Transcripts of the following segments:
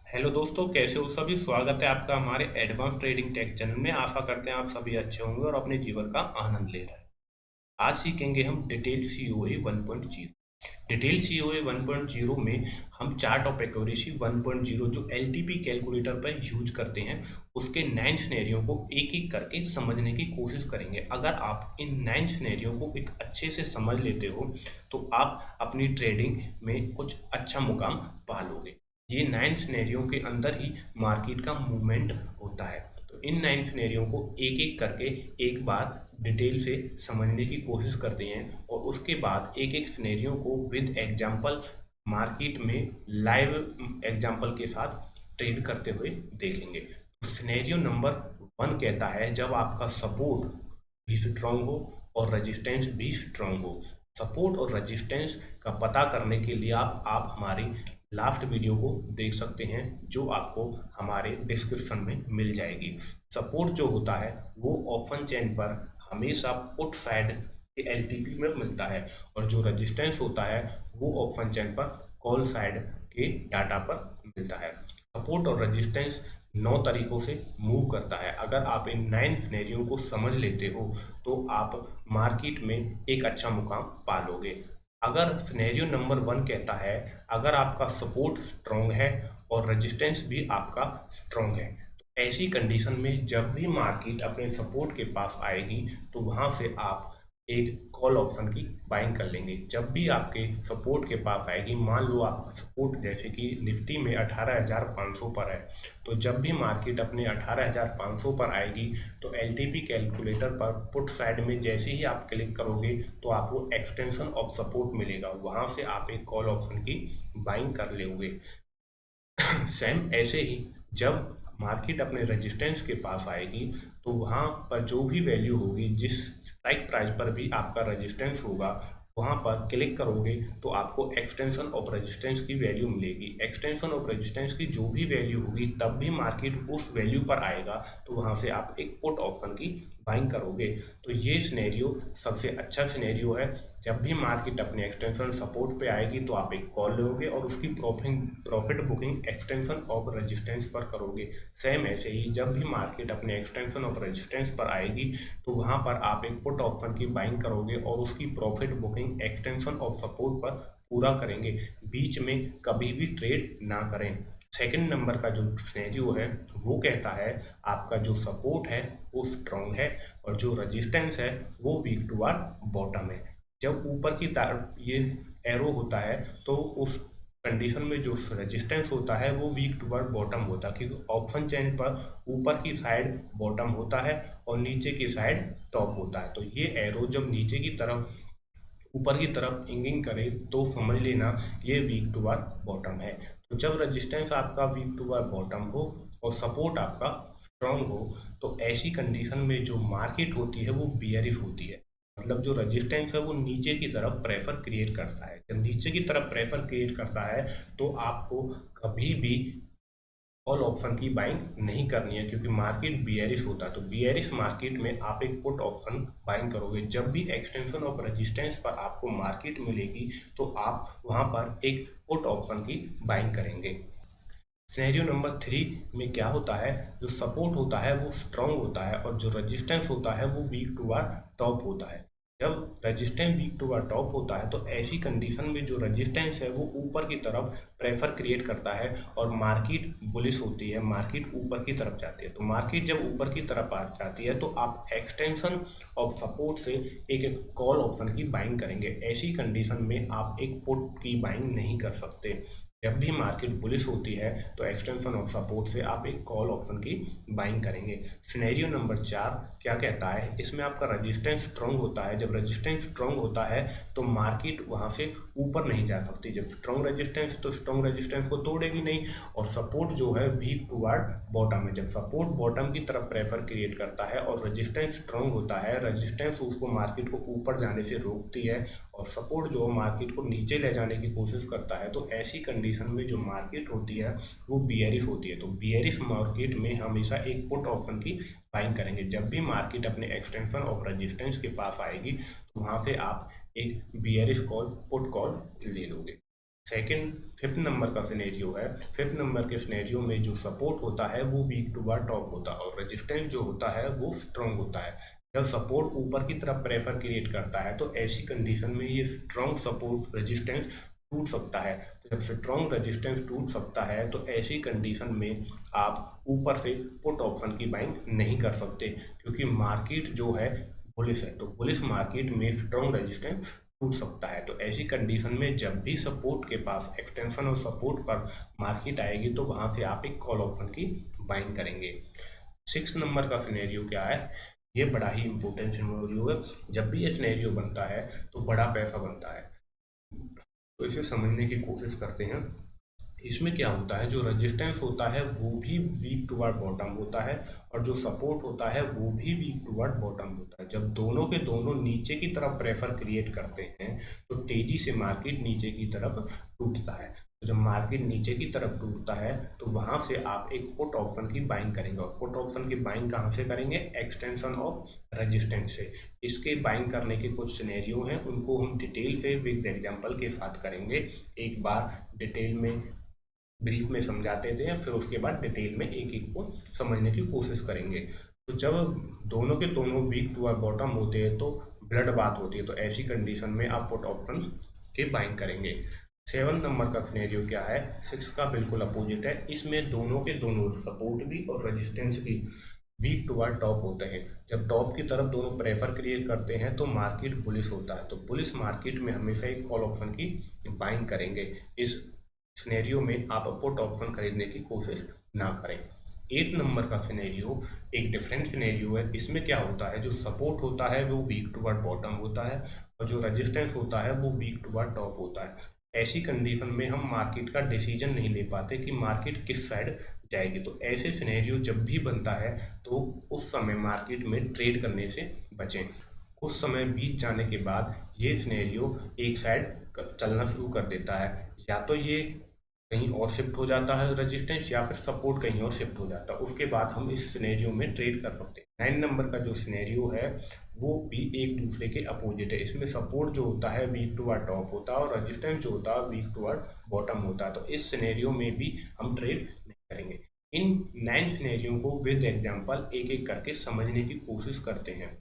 Hello दोस्तों, कैसे हो सभी। स्वागत है आपका हमारे एडवांस ट्रेडिंग टेक चैनल में। आशा करते हैं आप सभी अच्छे होंगे और अपने जीवन का आनंद ले रहे हैं। आज सीखेंगे हम डिटेल सीओए 1.0। डिटेल सीओए 1.0 में हम चार्ट ऑफ एक्यूरेसी 1.0 जो एलटीपी कैलकुलेटर पर यूज करते हैं उसके 9 सिनेरियो को एक एक करके समझने की कोशिश करेंगे। अगर आप इन 9 सिनेरियो को एक अच्छे से समझ लेते हो तो आप अपनी ट्रेडिंग में कुछ अच्छा मुकाम पा लोगे। ये 9 सिनेरियो के अंदर ही मार्केट का मूवमेंट होता है। तो इन 9 सिनेरियो को एक एक करके एक बार डिटेल से समझने की कोशिश करते हैं और उसके बाद एक एक सिनेरियो को विद एग्जांपल मार्केट में लाइव एग्जांपल के साथ ट्रेड करते हुए देखेंगे। तो सिनेरियो नंबर 1 कहता है जब आपका सपोर्ट भी स्ट्रांग हो और रेजिस्टेंस भी स्ट्रांग हो। सपोर्ट और रेजिस्टेंस का पता करने के लिए आप हमारी लास्ट वीडियो को देख सकते हैं जो आपको हमारे डिस्क्रिप्शन में मिल जाएगी। सपोर्ट जो होता है वो ऑप्शन चेन पर हमेशा पुट साइड के एलटीपी में मिलता है और जो रेजिस्टेंस होता है वो ऑप्शन चेन पर कॉल साइड के डाटा पर मिलता है। सपोर्ट और रेजिस्टेंस 9 तरीकों से मूव करता है। अगर आप इन 9 सिनेरियो को समझ लेते हो तो आप मार्केट में एक अच्छा मुकाम पा लोगे। अगर सिनेरियो नंबर 1 कहता है अगर आपका सपोर्ट स्ट्रांग है और रेजिस्टेंस भी आपका स्ट्रांग है तो ऐसी कंडीशन में जब भी मार्केट अपने सपोर्ट के पास आएगी तो वहां से आप एक कॉल ऑप्शन की बाइंग कर लेंगे। जब भी आपके सपोर्ट के पास आएगी, मान लो आपका सपोर्ट जैसे कि निफ्टी में 18,500 पर है, तो जब भी मार्केट अपने 18,500 पर आएगी तो एलटीपी कैलकुलेटर पर पुट साइड में जैसे ही आप क्लिक करोगे तो आपको एक्सटेंशन ऑफ सपोर्ट मिलेगा। वहां से आप एक कॉल ऑप्शन की बाइंग कर लोगे। सेम ऐसे ही जब मार्केट अपने रेजिस्टेंस के पास आएगी तो वहां पर जो भी वैल्यू होगी, जिस स्ट्राइक प्राइस पर भी आपका रेजिस्टेंस होगा, वहां पर क्लिक करोगे तो आपको एक्सटेंशन ऑफ रेजिस्टेंस की वैल्यू मिलेगी। एक्सटेंशन ऑफ रेजिस्टेंस की जो भी वैल्यू होगी तब भी मार्केट उस वैल्यू पर आएगा तो वहां से आप एक पुट ऑप्शन की बाइंग करोगे। तो ये सिनेरियो सबसे अच्छा सिनेरियो है। जब भी मार्केट अपने एक्सटेंशन सपोर्ट पे आएगी तो आप एक कॉल लोगे और उसकी profit booking extension of resistance पर करोगे। सेम ऐसे ही जब भी मार्केट अपने एक्सटेंशन ऑफ रेजिस्टेंस पर आएगी तो वहां पर आप एक पुट ऑप्शन की बाइंग करोगे और उसकी profit booking extension of support पर पूरा करेंगे। बीच में कभी भी ट्रेड ना करें। सेकंड नंबर का जो सिनेरियो है वो कहता है आपका जो सपोर्ट है वो स्ट्रांग है और जो रेजिस्टेंस है वो वीक टुवर्ड बॉटम है। जब ऊपर की तरफ ये एरो होता है तो उस कंडीशन में जो रेजिस्टेंस होता है वो वीक टुवर्ड बॉटम होता है, क्योंकि ऑप्शन चेन पर ऊपर की साइड बॉटम होता है और नीचे की साइड टॉप होता है। तो ये एरो जब नीचे की तरफ ऊपर की तरफ इंगिंग करे तो समझ लेना ये वीक टुवर्ड बॉटम है। तो जब रेजिस्टेंस आपका वीक टुवर्ड बॉटम हो और सपोर्ट आपका स्ट्रांग हो तो ऐसी कंडीशन में जो मार्केट होती है वो बियरिश होती है। मतलब जो रेजिस्टेंस है वो नीचे की तरफ प्रेफर क्रिएट करता है। जब नीचे की तरफ प्रेफर क्रिएट करता है तो आपको कभी भी कॉल ऑप्शन की बाइंग नहीं करनी है, क्योंकि मार्केट बियरिश होता है। तो बियरिश मार्केट में आप एक पुट ऑप्शन बाइंग करोगे। जब भी एक्सटेंशन ऑफ रेजिस्टेंस पर आपको मार्केट मिलेगी तो आप वहां पर एक पुट ऑप्शन की बाइंग करेंगे। सिनेरियो नंबर 3 में क्या होता है, जो सपोर्ट होता है वो स्ट्रांग होता है और जो रेजिस्टेंस होता है वो वीक टुवर्ड टॉप होता है। जब रेजिस्टेंस वीक टुवर्ड टॉप होता है तो ऐसी कंडीशन में जो रेजिस्टेंस है वो ऊपर की तरफ प्रेफर क्रिएट करता है और मार्केट बुलिश होती है, मार्केट ऊपर की तरफ जाती है। तो मार्केट जब ऊपर की तरफ आ जाती है तो आप एक्सटेंशन ऑफ सपोर्ट से एक कॉल ऑप्शन की बाइंग करेंगे। ऐसी कंडीशन में आप एक पुट की बाइंग नहीं कर सकते। जब भी मार्केट बुलिश होती है तो एक्सटेंशन ऑफ सपोर्ट से आप एक कॉल ऑप्शन की बाइंग करेंगे। सिनेरियो नंबर 4 क्या कहता है, इसमें आपका रेजिस्टेंस स्ट्रांग होता है। जब रेजिस्टेंस स्ट्रांग होता है तो मार्केट वहां से ऊपर नहीं जा सकती। जब स्ट्रांग रेजिस्टेंस तो स्ट्रांग रेजिस्टेंस को तोड़ेगी नहीं और सपोर्ट जो है वीक टुवर्ड बॉटम है। जब सपोर्ट बॉटम की तरफ प्रेफर क्रिएट करता है और रेजिस्टेंस स्ट्रांग होता है, रेजिस्टेंस उसको मार्केट को ऊपर जाने से रोकती है और सपोर्ट जो मार्केट को नीचे ले जाने की कोशिश करता है, तो ऐसी कंडीशन में जो मार्केट होती है वो बियरिश होती है। तो बियरिश मार्केट में हमेशा एक पुट ऑप्शन की बाइंग करेंगे। जब भी मार्केट अपने एक्सटेंशन ऑफ रेजिस्टेंस के पास आएगी तो वहां से आप एक बियरिश कॉल पुट कॉल ले लोगे। सेकंड फिफ्थ नंबर का सिनेरियो है। फिफ्थ नंबर के सिनेरियो में जो सपोर्ट होता है वो वीक टुवर्ड टॉप होता है और रेजिस्टेंस जो होता है वो स्ट्रॉन्ग होता है। जब सपोर्ट ऊपर की तरफ प्रेशर क्रिएट करता है तो ऐसी कंडीशन में ये स्ट्रॉन्ग सपोर्ट रेजिस्टेंस टूट सकता है। तो जब स्ट्रॉन्ग रेजिस्टेंस टूट सकता है तो ऐसी कंडीशन में आप ऊपर से पुट ऑप्शन की बाइंग नहीं कर सकते, क्योंकि मार्केट जो है बुलिश है, तो बुलिश मार्केट में स्ट्रॉन्ग रेजिस्टेंस टूट सकता है। तो ऐसी कंडीशन में जब भी सपोर्ट के पास एक्सटेंशन और सपोर्ट पर मार्केट आएगी तो वहां से आप एक कॉल ऑप्शन की बाइंग करेंगे। सिक्स नंबर का सिनेरियो क्या है, ये बड़ा ही इंपॉर्टेंट सिनेरियो है। जब भी ये सिनेरियो बनता है तो बड़ा पैसा बनता है, तो इसे समझने की कोशिश करते हैं। इसमें क्या होता है, जो रेजिस्टेंस होता है वो भी वीक टुवर्ड बॉटम होता है और जो सपोर्ट होता है वो भी वीक टुवर्ड बॉटम होता है। जब दोनों के दोनों नीचे की तरफ प्रेफर क्रिएट करते हैं तो तेजी से मार्केट नीचे की तरफ टूटता है। तो जब मार्केट नीचे की तरफ टूटता है तो वहां से आप एक पुट ऑप्शन की बाइंग करेंगे, और पुट ऑप्शन की बाइंग कहाँ से करेंगे, एक्सटेंशन ऑफ रेजिस्टेंस से। इसके बाइंग करने के कुछ सिनेरियो हैं, उनको हम डिटेल से विद एग्जांपल के साथ करेंगे। एक बार डिटेल में ब्रीफ में समझाते थे, फिर उसके बाद डिटेल में एक एक को समझने की कोशिश करेंगे। तो जब दोनों के दोनों वीक टू बॉटम होते हैं तो ब्लड बात होती है, तो ऐसी कंडीशन में आप पुट ऑप्शन के बाइंग करेंगे। सेवन नंबर का सिनेरियो क्या है, सिक्स का बिल्कुल अपोजिट है। इसमें दोनों के दोनों सपोर्ट भी और रेजिस्टेंस भी वीक टुवर्ड टॉप होते हैं। जब टॉप की तरफ दोनों प्रेफर क्रिएट करते हैं तो मार्केट बुलिश होता है। तो बुलिश मार्केट में हमेशा एक कॉल ऑप्शन की बाइंग करेंगे। इस सिनेरियो में आप पुट ऑप्शन खरीदने की कोशिश ना करें। 8 नंबर का सिनेरियो एक डिफरेंट सिनेरियो है। इसमें क्या होता है, जो सपोर्ट होता है वो वीक टुवर्ड बॉटम होता है और जो रेजिस्टेंस होता है वो वीक टुवर्ड टॉप होता है। ऐसी कंडीशन में हम मार्केट का डिसीजन नहीं ले पाते कि मार्केट किस साइड जाएगी। तो ऐसे सिनेरियो जब भी बनता है तो उस समय मार्केट में ट्रेड करने से बचें। कुछ समय बीत जाने के बाद ये सिनेरियो एक साइड चलना शुरू कर देता है, या तो ये कहीं और शिफ्ट हो जाता है रेजिस्टेंस, या फिर सपोर्ट कहीं और शिफ्ट हो जाता है। उसके बाद हम इस सिनेरियो में ट्रेड कर सकते हैं। 9 नंबर का जो सिनेरियो है वो भी एक दूसरे के अपोजिट है। इसमें सपोर्ट जो होता है वीक टुवर्ड टॉप होता है और रेजिस्टेंस जो होता है वीक टुवर्ड बॉटम होता है। तो इस सिनेरियो में भी हम ट्रेड नहीं करेंगे। इन 9 सिनेरियो को विद एग्जांपल एक एक करके समझने की कोशिश करते हैं।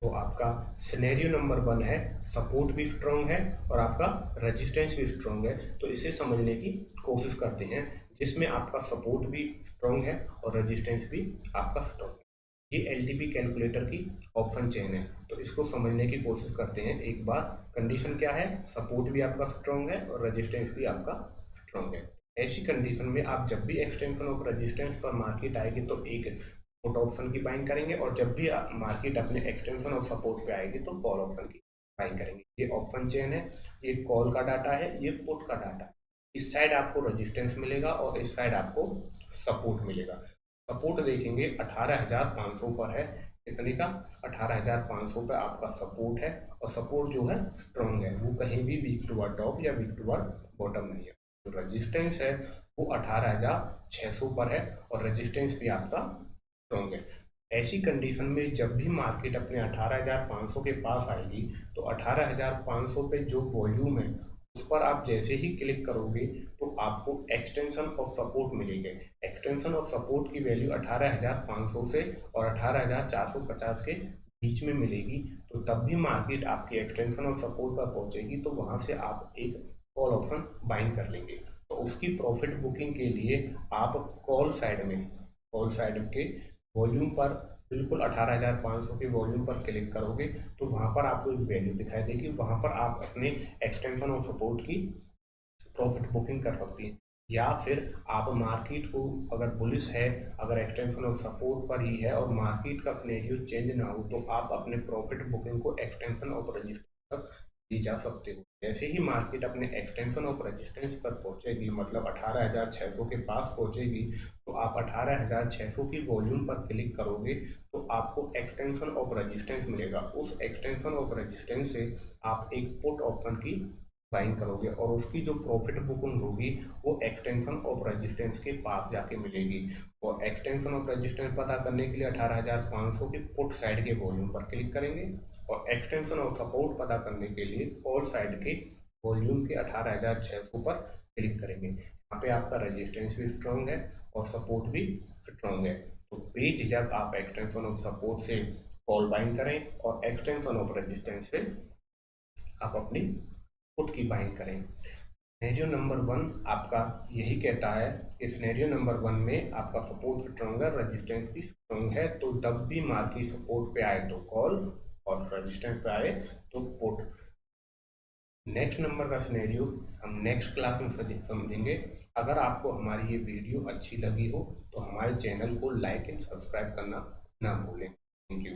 तो आपका सिनेरियो नंबर 1 है, सपोर्ट भी स्ट्रॉन्ग है और आपका रेजिस्टेंस भी स्ट्रॉन्ग है। तो इसे समझने की कोशिश करते हैं, जिसमें आपका सपोर्ट भी स्ट्रॉन्ग है और रेजिस्टेंस भी आपका स्ट्रॉन्ग है। ये एलटीपी कैलकुलेटर की ऑप्शन चेन है, तो इसको समझने की कोशिश करते हैं। एक बार कंडीशन क्या है, सपोर्ट भी आपका स्ट्रॉन्ग है और रेजिस्टेंस भी आपका स्ट्रॉन्ग है। ऐसी कंडीशन में आप जब भी एक्सटेंशन ऑफ रेजिस्टेंस पर मार्केट आएगी तो एक पुट ऑप्शन की बाइंग करेंगे, और जब भी मार्केट अपने एक्सटेंशन और सपोर्ट पे आएगी तो कॉल ऑप्शन की बाइंग करेंगे। ये ऑप्शन चेन है, ये कॉल का डाटा है, ये पुट का डाटा है। इस साइड आपको रेजिस्टेंस मिलेगा और इस साइड आपको सपोर्ट मिलेगा। सपोर्ट देखेंगे 18,500 पर है। कितने का, 18,500 पे आपका सपोर्ट है, और सपोर्ट जो है स्ट्रॉन्ग है, वो कहीं भी वीक टुवर्ड टॉप या वीक टुवर्ड बॉटम नहीं है। जो रेजिस्टेंस है वो 18,600 पर है और रेजिस्टेंस भी आपका स्ट्रॉन्ग है। ऐसी कंडीशन में जब भी मार्केट अपने 18,500 के पास आएगी तो 18,500 पे जो वॉल्यूम है उस पर आप जैसे ही क्लिक करोगे तो आपको एक्सटेंशन ऑफ सपोर्ट मिलेंगे। एक्सटेंशन ऑफ सपोर्ट की वैल्यू 18,500 से और 18,450 के बीच में मिलेगी। तो तब भी मार्केट आपकी एक्सटेंशन ऑफ सपोर्ट पर पहुंचेगी तो वहां से आप एक कॉल ऑप्शन बाइंग कर लेंगे। तो उसकी प्रॉफिट बुकिंग के लिए आप कॉल साइड के वॉल्यूम पर बिल्कुल 18,500 के वॉल्यूम पर क्लिक करोगे तो वहाँ पर आपको एक वैल्यू दिखाई देगी। वहाँ पर आप अपने एक्सटेंशन और सपोर्ट की प्रॉफिट बुकिंग कर सकती हैं। या फिर आप मार्केट को, अगर बुलिश है, अगर एक्सटेंशन और सपोर्ट पर ही है और मार्केट का सिनेरियो चेंज ना हो तो आप अपने प्रॉफिट बुकिंग को एक्सटेंशन और रजिस्टर तक ली जा सकते हो। जैसे ही मार्केट अपने एक्सटेंशन ऑफ रेजिस्टेंस पर पहुंचेगी, मतलब 18,600 के पास पहुंचेगी, तो आप 18,600 की वॉल्यूम पर क्लिक करोगे तो आपको एक्सटेंशन ऑफ रेजिस्टेंस मिलेगा। उस एक्सटेंशन ऑफ रेजिस्टेंस से आप एक पुट ऑप्शन की बाइंग करोगे और उसकी जो प्रॉफिट बुकिंग होगी वो एक्सटेंशन ऑफ रेजिस्टेंस के पास जाके मिलेगी। और एक्सटेंशन ऑफ रेजिस्टेंस पता करने के लिए 18,500 के पुट साइड के वॉल्यूम पर क्लिक करेंगे और एक्सटेंशन और सपोर्ट पता करने के लिए कॉल साइड के वॉल्यूम के 18,600 पर क्लिक करेंगे। यहाँ पे आपका रेजिस्टेंस भी स्ट्रॉन्ग है और सपोर्ट भी स्ट्रॉन्ग है। तो बेझिझक आप एक्सटेंशन ऑफ सपोर्ट से कॉल बाइंग करें और एक्सटेंशन ऑफ रेजिस्टेंस से आप अपनी पुट की बाइंग करें। सिनेरियो नंबर 1 आपका यही कहता है कि सिनेरियो नंबर 1 में आपका सपोर्ट स्ट्रॉन्ग है, रेजिस्टेंस भी स्ट्रॉन्ग है, तो जब भी मार्केट सपोर्ट पे आए तो कॉल और रेजिस्टेंस पे आए तो पुट। नेक्स्ट नंबर का सिनेरियो हम नेक्स्ट क्लास में समझेंगे। अगर आपको हमारी ये वीडियो अच्छी लगी हो तो हमारे चैनल को लाइक एंड सब्सक्राइब करना ना भूलें। Thank you.